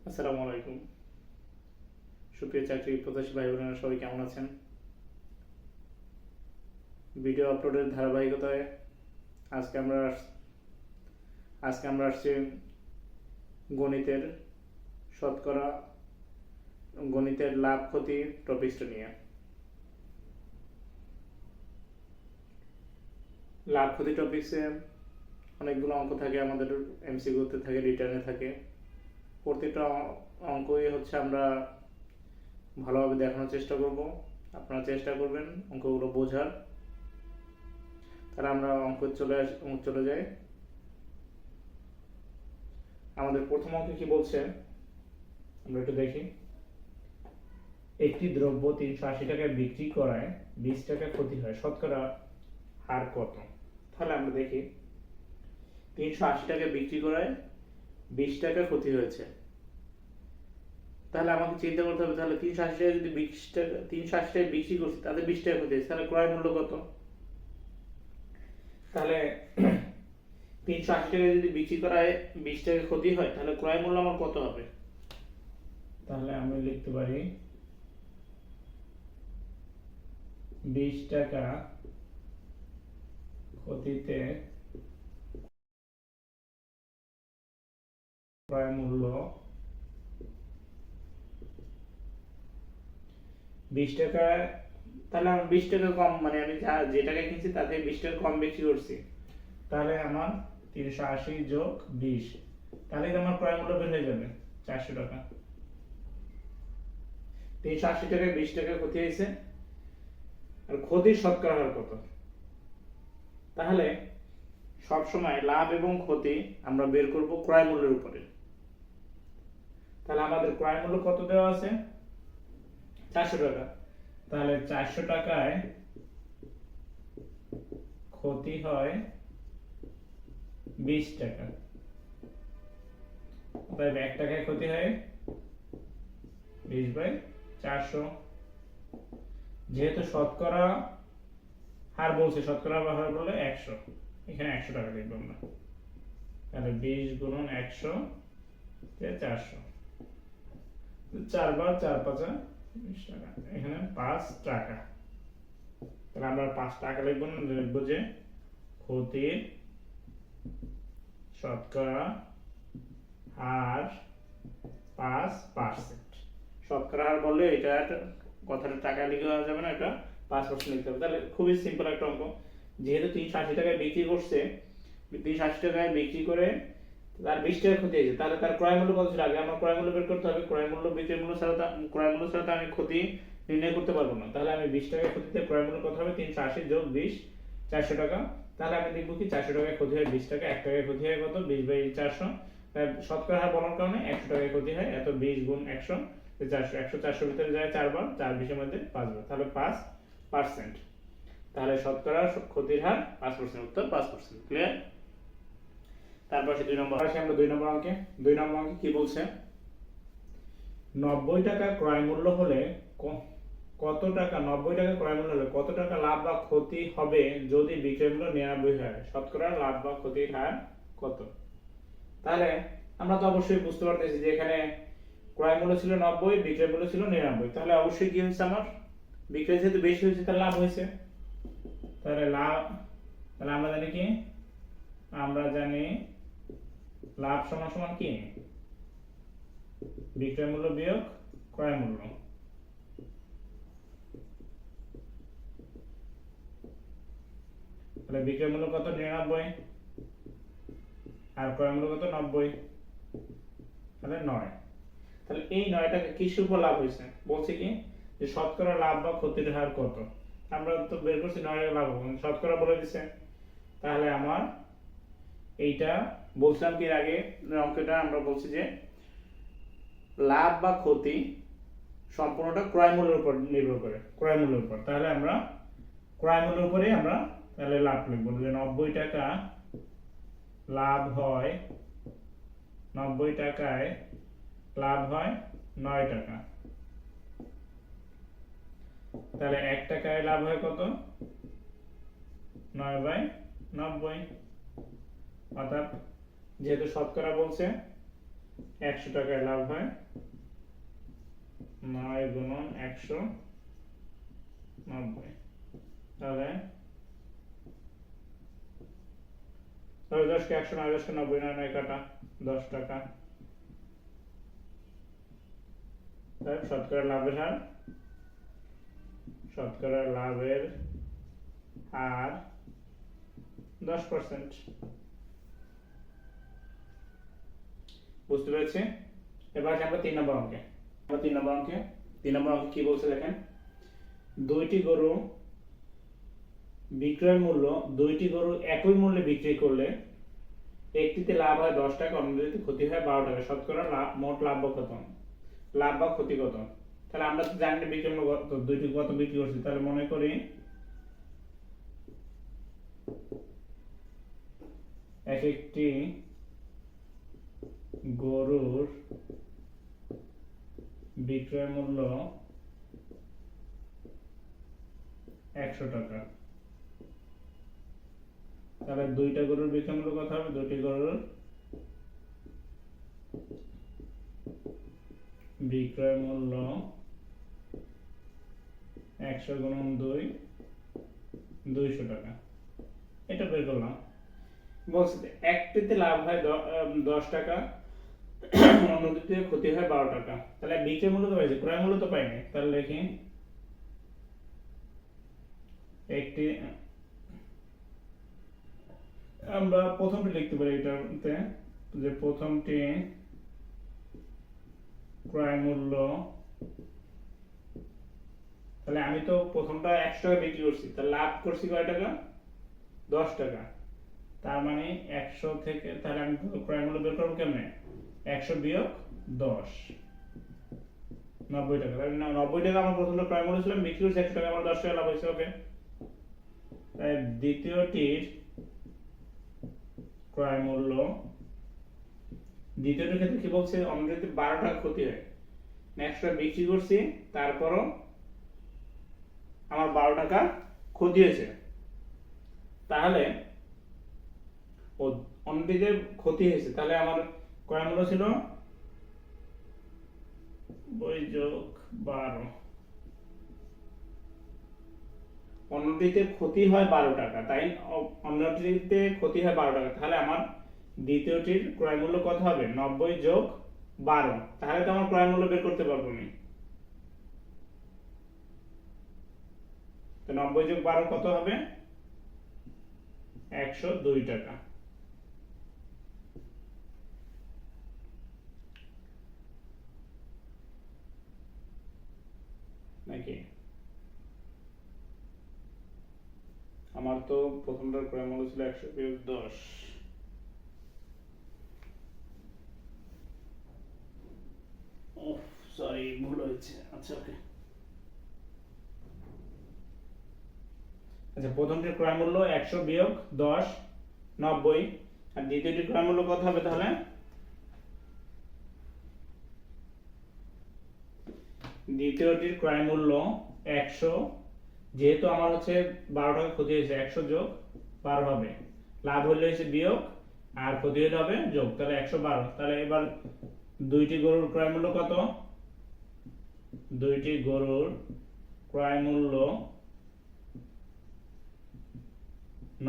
আসসালামু আলাইকুম। সুপ্রিয় চাকরি প্রত্যাশী ভাই বোনেরা সবাই কেমন আছেন? ভিডিও আপলোডের ধারাবাহিকতায় আজকে আমরা আজকে আমরা আসছি গণিতের শতকরা গণিতের লাভ ক্ষতি টপিকসটা নিয়ে। লাভ ক্ষতি টপিকসে অনেকগুলো অঙ্ক থাকে, আমাদের এমসিকিউতে থাকে, রিটার্নে থাকে। প্রত্যেকটা অঙ্কই হচ্ছে আমরা ভালোভাবে দেখানোর চেষ্টা করব। আপনারা চেষ্টা করবেন অঙ্কগুলো বোঝার। তাহলে আমরা অঙ্ক চলে যাই। আমাদের প্রথম অঙ্কে কি বলছে আমরা একটু দেখি। একটি দ্রব্য 380 টাকায় বিক্রি করায় 20 টাকা ক্ষতি হয়, শতকরা হার কত? তাহলে আমরা দেখি 380 টাকায় বিক্রি করায় 20 টাকা ক্ষতি হয়েছে। তাহলে আমাকে চিন্তা করতে হবে, তাহলে 380 টাকা যদি 380 টাকায় বিক্রি করছি, তাদের 20 টাকা ক্ষতি হয়েছে, তাহলে ক্রয় মূল্য কত? তাহলে 380 টাকায় যদি বিক্রি করায় 20 টাকা ক্ষতি হয়, তাহলে ক্রয় মূল্য আমার কত হবে? তাহলে আমি লিখতে পারি 20 টাকা ক্ষতিতে ক্রয় মূল্য 20 টাকা। তাহলে আমার 20 টাকা কম, মানে আমি যে টাকায় কিনছি তাতে 20 টাকা কম বিক্রি করছি। তাহলে আমার 380 যোগ 20, তাহলে আমার ক্রয় মূল্য বের হয়ে যাবে 400 টাকা। 380 টাকায় 20 টাকা ক্ষতি হয়েছে, আর ক্ষতির শতকরা হার কত? তাহলে সব সময় লাভ এবং ক্ষতি আমরা বের করব ক্রয় মূল্যের উপরে। তাহলে আমাদের ক্রয় মূল্য কত দেওয়া আছে? 400 টাকা। তাহলে 400 টাকায় ক্ষতি হয় 20 টাকা, তাই 1 টাকায় ক্ষতি হয় 20/400। যেহেতু শতকরা হার বলছে, শতকরা হার বলে 100, এখানে 100 টাকা লিখব আমরা। তাহলে 20 গুণন 100 তে 400, 4 বার 4 5 20 টাকা, এখানে 5 টাকা। তাহলে আমরা 5 টাকা লিখব না, লিখব যে ক্ষতির শতকরা হার 5%। শতকরা হার বললে এটা কথাটা টাকা লিখে দেওয়া যাবে না, এটা 5% লিখতে হবে। তাহলে খুবই সিম্পল একটা অঙ্ক। যেহেতু 380 টাকায় বিক্রি করছে, 380 টাকায় বিক্রি করে তার 20 টাকা ক্ষতি হয়েছে, তাহলে তার ক্রয় মূল্য কত ছিল? আগে আমার ক্রয় মূল্য বের করতে হবে। ক্রয় মূল্য বিক্রয় মূল্য ছাড়া তো আমি ক্ষতি নির্ণয় করতে পারবো না। তাহলে আমি 20 টাকায় ক্ষতিতে ক্রয় মূল্য কত হবে? 380 যোগ 20, 400 টাকা। তাহলে আমি দেখবো কি 400 টাকায় ক্ষতি হয় 20 টাকা, 1 টাকায় ক্ষতি হয় কত? 20/400। শতকরা হার বলার কারণে 100 টাকায় ক্ষতি হয়, এত 20 গুণ 100, 400। 100 400 ভিতরে যায় 4 বার, 4 20 মধ্যে 5 বার, তাহলে 5%। তাহলে শতকরা ক্ষতির হার 5%, উত্তর 5%। ক্লিয়ার? তারপর আসি 2 নম্বর। আসি আমরা 2 নম্বর অঙ্কে। 2 নম্বর অঙ্কে কি বলছে? 90 টাকা ক্রয় মূল্য হলে কত টাকা 90 টাকা ক্রয় মূল্য হলে কত টাকা লাভ বা ক্ষতি হবে যদি বিক্রয় মূল্য 99 হয়? শতকরা লাভ বা ক্ষতির হার কত? তাহলে আমরা তো অবশ্যই বুঝতে পারতেছি যে এখানে ক্রয় মূল্য ছিল 90, বিক্রয় মূল্য ছিল 99। তাহলে অবশ্যই কি হয়েছে, আমার বিক্রয় যেহেতু বেশি হয়েছে তাহলে লাভ হয়েছে। তাহলে আমরা জানি কি? আমরা জানি লাভ সমান সমান কি? বিক্রয় মূল্য বিয়োগ ক্রয় মূল্য। তাহলে বিক্রয় মূল্য কত? 99, আর ক্রয় মূল্য কত? 90, তাহলে 9। তাহলে এই 9 টাকা কিসের উপর লাভ হয়েছে? বলছে কি যে শতকরা লাভ বা ক্ষতির হার কত? আমরা তো বের করছি 9 টাকা লাভ হবে, শতকরা বলে দিছে। তাহলে আমার এইটা বলছিলাম কি আগে অঙ্কটা আমরা বলছি যে লাভ বা ক্ষতি সম্পূর্ণটা ক্রয় মূল্যের উপর নির্ভর করে, ক্রয় মূল্যের উপর। তাহলে আমরা ক্রয় মূল্যের উপরে আমরা তাহলে লাভ লিখব যে 90 টাকা লাভ হয়, 90 টাকায় লাভ হয় 9 টাকা। তাহলে 1 টাকায় লাভ হয় কত? 9/90। অর্থাৎ যেহেতু শতকরা বলছে 100 টাকায় লাভ হয় 9 গুণন 190, তাহলে 10 কে 100, 9 10 কে 90, 9 কাটা 10 টাকা। তাই শতকরা লাভের হার 10%। বুঝতে পেরেছি? এবার আমরা 3 নম্বর অঙ্কে। তিন নম্বর অঙ্কে কি বলছে দেখেন, দুইটি গরু বিক্রয় মূল্য, দুইটি গরু একই মূল্যে বিক্রি করলে একটিতে লাভ হয় 10 টাকা, অন্যটিতে ক্ষতি হয় 12 টাকা। শতকরা মোট লাভ কত? লাভ বা ক্ষতি কত? তাহলে আমরা তো জানি না বিক্রয় মূল্য কত, দুইটি কত বিক্রি করছি। তাহলে মনে করি এক একটি গরুর বিক্রয় মূল্য 100 টাকা। তাহলে দুইটা গরুর বিক্রয় মূল্য কত হবে? দুইটি গরুর বিক্রয় মূল্য 100 গুণন 2, 200 টাকা। এটা বের করলাম। বলছে একটিতে লাভ হয় 10 টাকা, অন্যটিতে ক্ষতি হয় 12 টাকা। তাহলে বিক্রয় মূল্য তো পাইছি, ক্রয় মূল্য তো পাইনি। তাহলে লিখি একটি, আমরা প্রথমটি লিখতে পারি এটাতে, যে প্রথমটি ক্রয় মূল্য, তাহলে আমি তো প্রথমটা 100 টাকা বিক্রি করছি, তাহলে লাভ করছি কয় টাকা? 10 টাকা। তার মানে 100 থেকে, তাহলে আমি ক্রয় মূল্য বের করব কেমনে? 100 বিয়োগ 10, 90 টাকা। তাহলে 90 টাকা আমার প্রথমটা ক্রয় মূল্য ছিল, বিক্রি করছি 100 টাকা, আমার 10 টাকা লাভ হয়েছে। ওকে, তাই দ্বিতীয়টির ক্রয় মূল্য, দ্বিতীয়টির ক্ষেত্রে কি বলছে? অন্যটিতে 12 টাকা ক্ষতি হয়। 100 টাকা বিক্রি করছি, তারপরও আমার 12 টাকা ক্ষতি হয়েছে। তাহলে অন্যটিতে ক্ষতি হয়েছে, তাহলে আমার ক্রয় মূল্য ছিল 12, অন্যটিতে ক্ষতি হয় 12 টাকা, তাই অন্যটিতে ক্ষতি হয় 12 টাকা। তাহলে আমার দ্বিতীয়টির ক্রয় মূল্য কত হবে? 90 যোগ 12। তাহলে তো আমার ক্রয় মূল্য বের করতে পারবো না। তো 90 যোগ 12 কত হবে? 102 টাকা। নাকি আমার তো প্রথমটার ক্রয় মূল্য ছিল 100 বিয়োগ 10, সরি ভুল হয়েছে। আচ্ছা ওকে, আচ্ছা প্রথমটির ক্রয় মূল্য 100 বিয়োগ 10, 90, আর দ্বিতীয়টির ক্রয় মূল্য কত হবে? তাহলে দ্বিতীয়টির ক্রয় মূল্য 100, যেহেতু আমার হচ্ছে 12 টাকা ক্ষতি হয়েছে, 100 যোগ 12 হবে। লাভ হলে হয়েছে বিয়োগ, আর ক্ষতি হলে হবে যোগ, তাহলে 112। তাহলে এবার দুইটি গরুর ক্রয় মূল্য কত? দুইটি গরুর ক্রয় মূল্য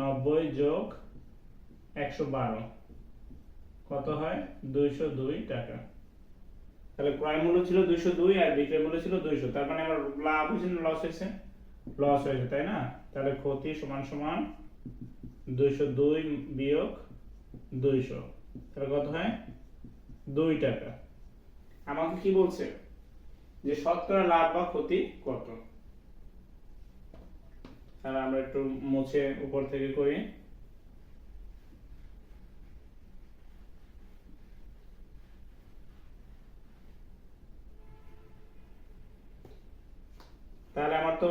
90 যোগ 112 কত হয়? 202 টাকা। তাহলে ক্রয় মূল্য ছিল 202 আর বিক্রয় মূল্য ছিল 200। তার মানে আমার লাভ হয়েছে না লস হয়েছে? লস হয়েছে, তাই না? তাহলে ক্ষতি সমান সমান 202 বিয়োগ 200, তাহলে কত হয়? 2 টাকা। আমাকে কি বলছে? যে শতকরা লাভ বা ক্ষতি কত। তাহলে আমরা একটু মুছে উপর থেকে করি। তাহলে আমার তো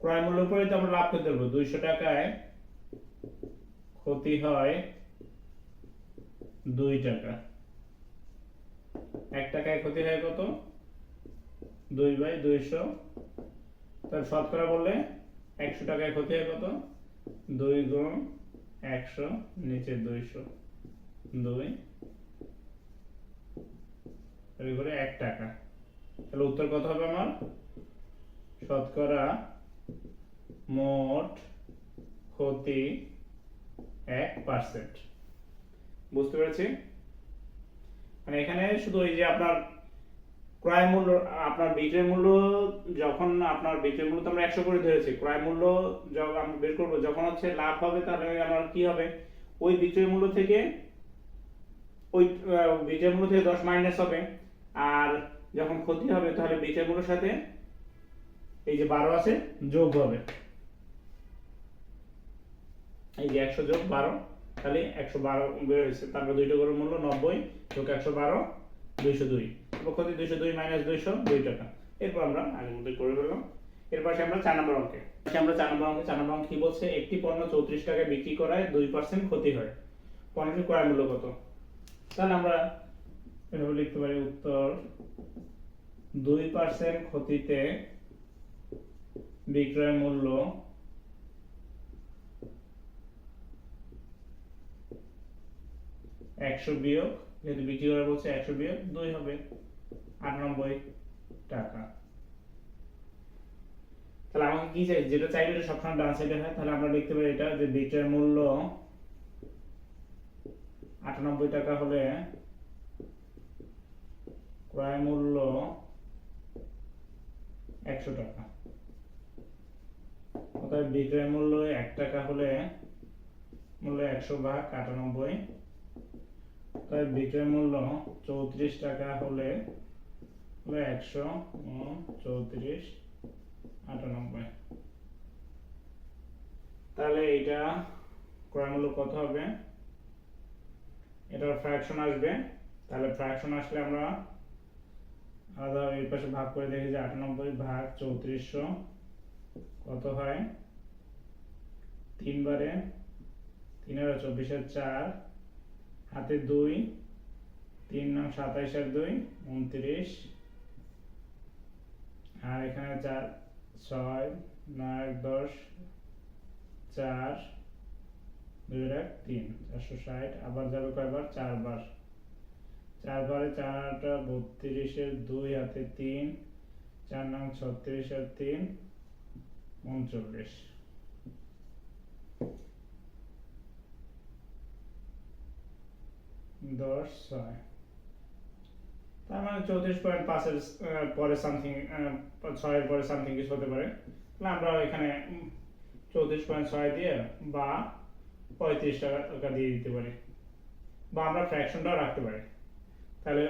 ক্রয় মূল্য করে তো আমরা লাভ করতে পারবো। 200 টাকায় ক্ষতি হয় 2 টাকা, 1 টাকায় ক্ষতি হয় কত? 2/200। তাহলে শতকরা বললে 100 টাকায় ক্ষতি হয় কত? 2 গুণ 100 নিচে 200, 2 তৈরি করে 1 টাকা। তাহলে উত্তর কত হবে আমার? শতকরা মোট ক্ষতি 1%। বুঝতে পেরেছি? মানে এখানে শুধু ওই যে আপনার ক্রয় মূল্য, আপনার বিক্রয় মূল্য, যখন আপনার বিক্রয় মূল্য তো আমরা 100 করে ধরেছি, ক্রয় মূল্য যখন আমরা বের করব, যখন হচ্ছে লাভ হবে তাহলে আমার কি হবে, ওই বিক্রয় মূল্য থেকে ওই বিক্রয় মূল্য থেকে 10 মাইনাস হবে, আর যখন ক্ষতি হবে তাহলে বিক্রয় মূল্যের সাথে এই যে 12 আছে যোগ হবে। এই যে 100 যোগ 12, তাহলে 112 বের হয়েছে। তারপর দুইটা করে মূল্য 90 যোগ 112 202, তারপর ক্ষতি 202 মাইনাস 200 2 টাকা। এরপর আমরা আগের মতোই করে ফেললাম। এরপর আমরা 4 নম্বর অঙ্কে, আমরা 4 নম্বর অঙ্ক কি বলছে, একটি পণ্য 34 টাকায় বিক্রি করায় 2% ক্ষতি হয়, পণ্যটির ক্রয় মূল্য কত? তাহলে আমরা এভাবে লিখতে পারি, উত্তর 2% ক্ষতিতে বিক্রয় মূল্য 100 বিয়োগ, যেহেতু বিক্রি করা বলছে 100 বিয়োগ 2 হবে 98 টাকা। তাহলে আমাকে কি চাই, যেটা চাইলে এটা সবসময় ডান সাইডে হয়, তাহলে আমরা লিখতে পারি এটা যে বিক্রয় মূল্য 98 টাকা হলে ক্রয় মূল্য 100 টাকা। অর্থাৎ বিক্রয় মূল্য 1 টাকা হলে মূল্য 100 ভাগ 98, তাই বিক্রয় মূল্য 34 টাকা হলে 100 34 98। তাহলে এটা ক্রয় মূল্য কত হবে, এটার ফ্র্যাকশন আসবে। তাহলে ফ্র্যাকশন আসলে আমরা আলাদা এই পাশে ভাগ করে দেখি যে 98 ভাগ 3400 কত হয়, 3 বারে 3 আর 24 এর 4, হাতে 2, 3 9 27 আর 2 29, আর এখানে 4 6 9 10 4 2 1 3 460, আবার যাবে কয়বার, 4 বার, 4 বারে 4 8 32 এর 2, হাতে 3, 4 9 36 আর 3 39, দশ 6, তার মানে 34.5 এর পরে সামথিং, 6 এর পরে সামথিং কিছু হতে পারে। তাহলে আমরা এখানে 34.6 দিয়ে বা 35 টাকা দিয়ে দিতে পারি, বা আমরা ফ্র্যাকশনটাও রাখতে পারি। তাহলে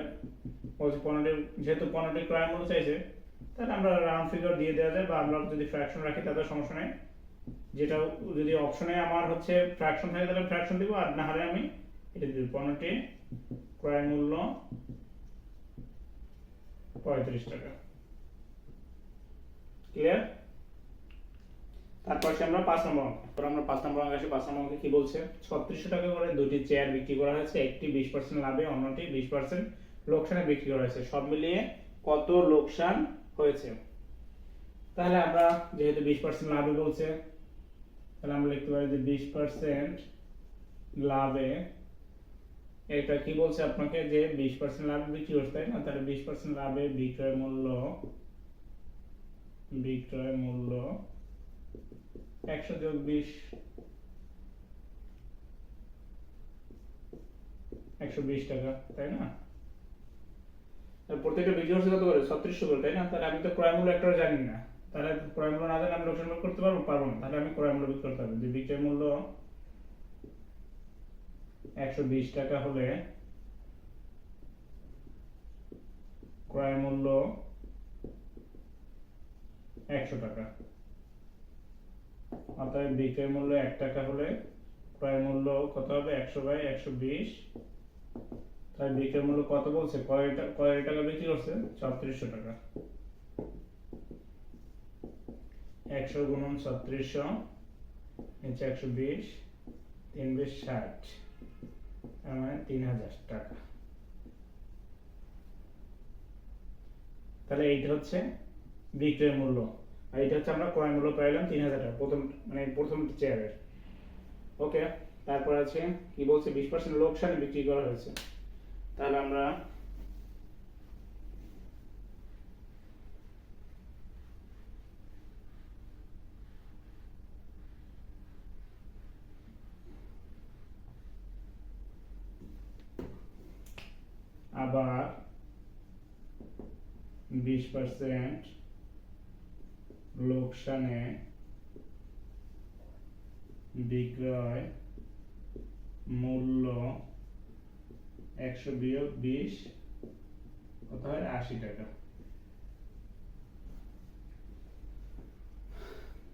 বলছি 15, যেহেতু 15টি ক্রয় মূল্য চাইছে, তাহলে আমরা রাউন্ড ফিগার দিয়ে দেওয়া যায়, বা আমরা যদি ফ্র্যাকশন রাখি তাতে সমস্যা নেই। যেটা যদি অপশনে আমার হচ্ছে ফ্র্যাকশন থাকে তাহলে ফ্র্যাকশন দিব, আর না হলে আমি এটা দিব, 15টি ক্রয় মূল্য 35 টাকা। ক্লিয়ার? তারপর আমরা 5 নম্বর অঙ্ক, আমরা 5 নম্বর অঙ্কে আসি। 5 নম্বর অঙ্কে কি বলছে, 3600 টাকা করে দুটি চেয়ার বিক্রি করা হয়েছে, একটি 20% লাভে, অন্যটি 20% লোকসানে বিক্রি করা হয়েছে, সব মিলিয়ে কত লোকসান হয়েছে? তাহলে আমরা যেহেতু 20% লাভে বলছে, তাহলে আমরা লিখতে পারি যে 20% লাভে, এটা কি বলছে আপনাকে যে 20% লাভে বিক্রি করতে, তাই না? তাহলে 20% লাভে বিক্রয় মূল্য 100 যোগ 20 120 টাকা, তাই না? প্রত্যেকটা বিক্রি করছে কত করে, 3600 করে, তাই না? তাহলে আমি তো ক্রয় মূল্য একটাও জানি না, তাহলে ক্রয় মূল্য না জানলে আমি লোকসান করতে পারবো না। তাহলে আমি ক্রয় মূল্য বিক্রি করতে হবে, যে বিক্রয় মূল্য 120 টাকা হলে ক্রয় মূল্য 100 টাকা, অর্থাৎ বিক্রয় মূল্য 1 টাকা হলে ক্রয় মূল্য কত হবে, 100/120। তাই বিক্রয় মূল্য কত বলছে, কয় টাকা বিক্রি করছে, 3600 টাকা। 100 গুণন 3600 নিচে 120, 3 20 60, তার মানে 3000 টাকা। তাহলে এইটা হচ্ছে বিক্রয় মূল্য, আর এটা হচ্ছে আমরা ক্রয় মূল্য পাইলাম 3000 টাকা, প্রথম চেয়ারের। ওকে, তারপর আছে কি বলছে, 20% লোকসানে বিক্রি করা হয়েছে। তাহলে আমরা আবার 20% লোকসানে বিক্রয় মূল্য 100 বিয়োগ 20 কত হয় 80 টাকা।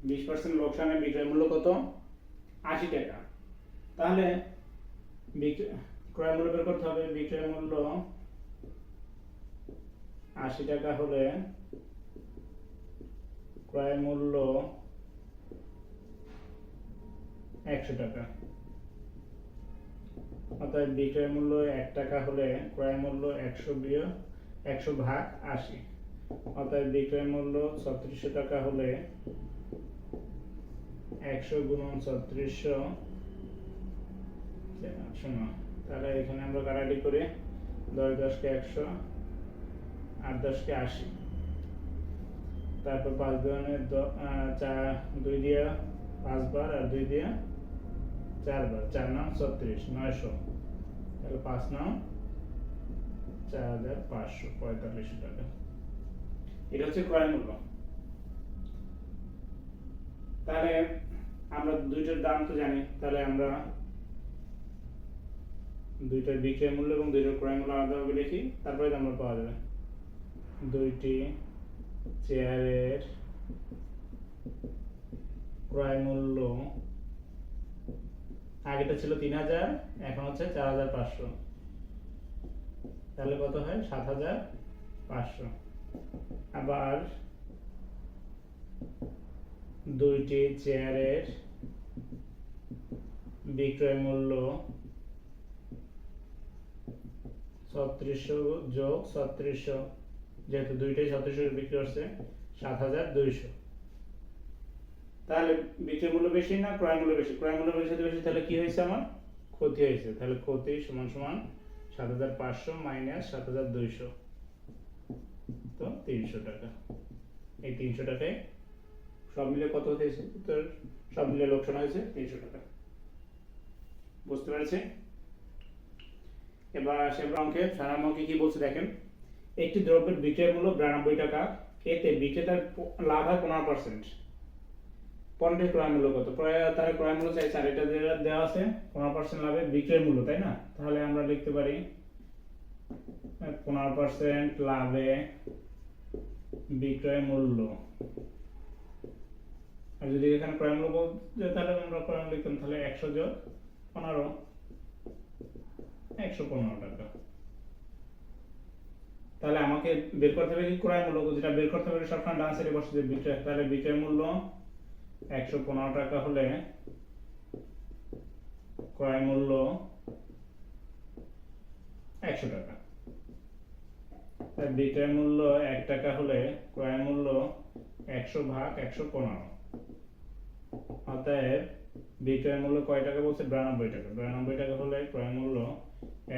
20% লোকসানে বিক্রয় মূল্য কত 80 টাকা। তাহলে ক্রয় মূল্য বের করতে হবে। বিক্রয় মূল্য 80 টাকা হলে ক্রয় মূল্য 100 টাকা। অর্থাৎ বিক্রয় মূল্য 1 টাকা হলে ক্রয় মূল্য 100 বিয়োগ 100 ভাগ 80। অর্থাৎ বিক্রয় মূল্য 3600 টাকা হলে 100 গুণন 3600 শোনো, তাহলে এখানে আমরা কাটাকাটি করে 10 10 কে 100, 8 10 কে 80, তারপর 5 দুগুণে 2 দিয়ে 5 বার আর 2 দিয়ে 4 বার, 4 নাম 36, 900, তাহলে 5 নাম 4545 টাকা। এটা হচ্ছে ক্রয় মূল্য। তাহলে আমরা দুইটার দাম তো জানি, তাহলে আমরা দুইটার বিক্রয় মূল্য এবং দুইটার ক্রয় মূল্য আলাদাভাবে লিখি, তারপরে দাম পাওয়া যাবে। দুইটি চেয়ারের ক্রয় মূল্য আগেটা ছিল 3000, এখন হচ্ছে 4500, তাহলে কত হয় 7500। আবার দুইটি চেয়ারের বিক্রয় মূল্য 3600 যোগ 3600, যেহেতু দুইটাই 3600 বিক্রি হচ্ছে 7200। তাহলে বিক্রয় মূল্য বেশি না ক্রয় মূল্য বেশি? ক্রয় মূল্য বেশি তাহলে কি হয়েছে আমার ক্ষতি হয়েছে। তাহলে ক্ষতি সমান সমান 7500 মাইনাস 7200, তো 300 টাকা। এই 300 টাকায় সব মিলে কত হয়েছে? উত্তর সব মিলে লোকসান হয়েছে 300 টাকা। বুঝতে পেরেছি? এবার আসে আমরা অঙ্কে। সাধারণ অঙ্কে কি বলছে দেখেন, একটি দ্রব্যের বিক্রয় মূল্য 92 টাকা, এতে বিক্রেতার লাভ হয় 15%। পণ্যের ক্রয় মূল্য কত? তার ক্রয় মূল্য চাইছে, আর এটা দেওয়া আছে 15% লাভে বিক্রয় মূল্য, তাই না? তাহলে আমরা লিখতে পারি 15% লাভে বিক্রয় মূল্য। আর যদি এখানে ক্রয় মূল্য বলতে তাহলে আমরা ক্রয় মূল্য লিখতাম, তাহলে 100 যোগ 15, 115 টাকা। তাহলে আমাকে বের করতে হবে কি ক্রয় মূল্য, যেটা বের করতে হবে সবসময় ডান সাইডে বসে দিয়ে বিক্রয়। তাহলে বিক্রয় মূল্য 115 টাকা হলে ক্রয় মূল্য 100 টাকা। বিক্রয় মূল্য 1 টাকা হলে ক্রয় মূল্য 100 ভাগ 115। অতএব বিক্রয় মূল্য কয় টাকা বলছে? 92 টাকা। 92 টাকা হলে ক্রয় মূল্য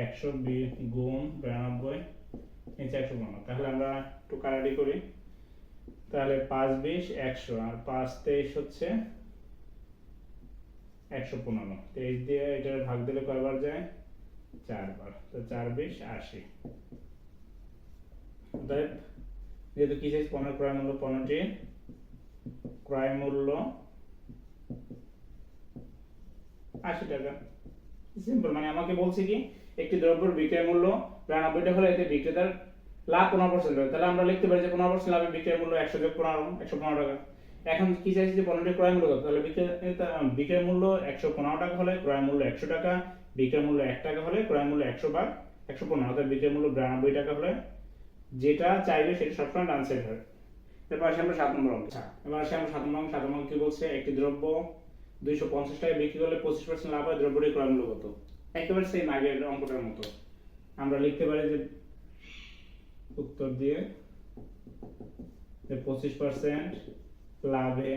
100 গুণ 92 নিচে 115। তাহলে আমরা একটু কাটাকাটি করি। তাহলে 5 20 100 আর 5 23 হচ্ছে 115। 23 দিয়ে এটার ভাগ দিলে কয়বার যায়? 4 বার। তো 4 20 80। অতএব যেহেতু কি চাইছে 15 ক্রয় মূল্য, 15টি ক্রয় মূল্য 80 টাকা। সিম্পল, মানে আমাকে বলছে কি একটি দ্রব্যের বিক্রয় মূল্য 92 টাকা হলে এতে বিক্রেতার লাভ 15% হবে। তাহলে আমরা লিখতে পারি যে 15% লাভে বিক্রয় মূল্য 100 যোগ 15, 115 টাকা। এখন কি চাইছে যে 15টি ক্রয় মূল্য কত? তাহলে বিক্রয় মূল্য 115 টাকা হলে ক্রয় মূল্য 100 টাকা, বিক্রয় মূল্য 1 টাকা হলে ক্রয় মূল্য 100 ভাগ 115। অর্থাৎ বিক্রয় মূল্য 92 টাকা হলে যেটা চাইবে সেটা সবসময় ডান সাইড হবে। এরপর আসি আমরা 7 নম্বর অঙ্কে। এবার আসি আমরা 7 নম্বর অঙ্ক। 7 নম্বর কি বলছে? একটি দ্রব্য 250 টাকায় বিক্রি করলে 25% লাভ হয়, দ্রব্যটির ক্রয় মূল্য কত? একেবারে সেম আগের অঙ্কটার মতো। আমরা লিখতে পারি যে উত্তর দিয়ে 25% লাভে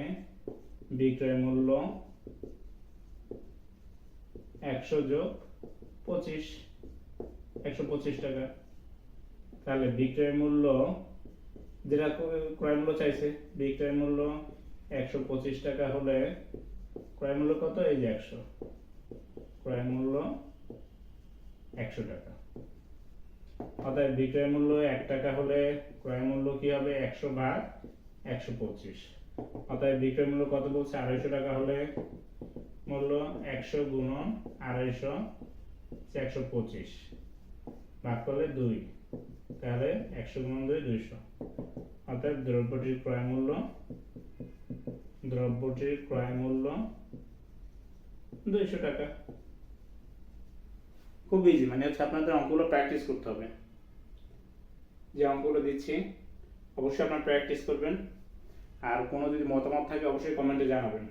বিক্রয় মূল্য 100 যোগ 25, 125 টাকা। তাহলে বিক্রয় মূল্য যেটা ক্রয় মূল্য চাইছে, বিক্রয় মূল্য 125 টাকা হলে ক্রয় মূল্য কত? এই যে 100, ক্রয় মূল্য 100 টাকা। অতএব বিক্রয় মূল্য 1 টাকা হলে ক্রয় মূল্য কি হবে 100 ভাগ 125। অতএব বিক্রয় মূল্য কত বলছে 250 টাকা হলে মূল্য 100 গুণন 250 125 ভাগ করলে 2, তাহলে 100 গুণন 2 200। অতএব দ্রব্যটির ক্রয় মূল্য 200 টাকা। খুব ইজি, মানে হচ্ছে আপনাদের অঙ্কগুলো প্র্যাকটিস করতে হবে। যে অঙ্কগুলো দিচ্ছি অবশ্যই আপনারা প্র্যাকটিস করবেন, আর কোনো যদি মতামত থাকে অবশ্যই কমেন্টে জানাবেন।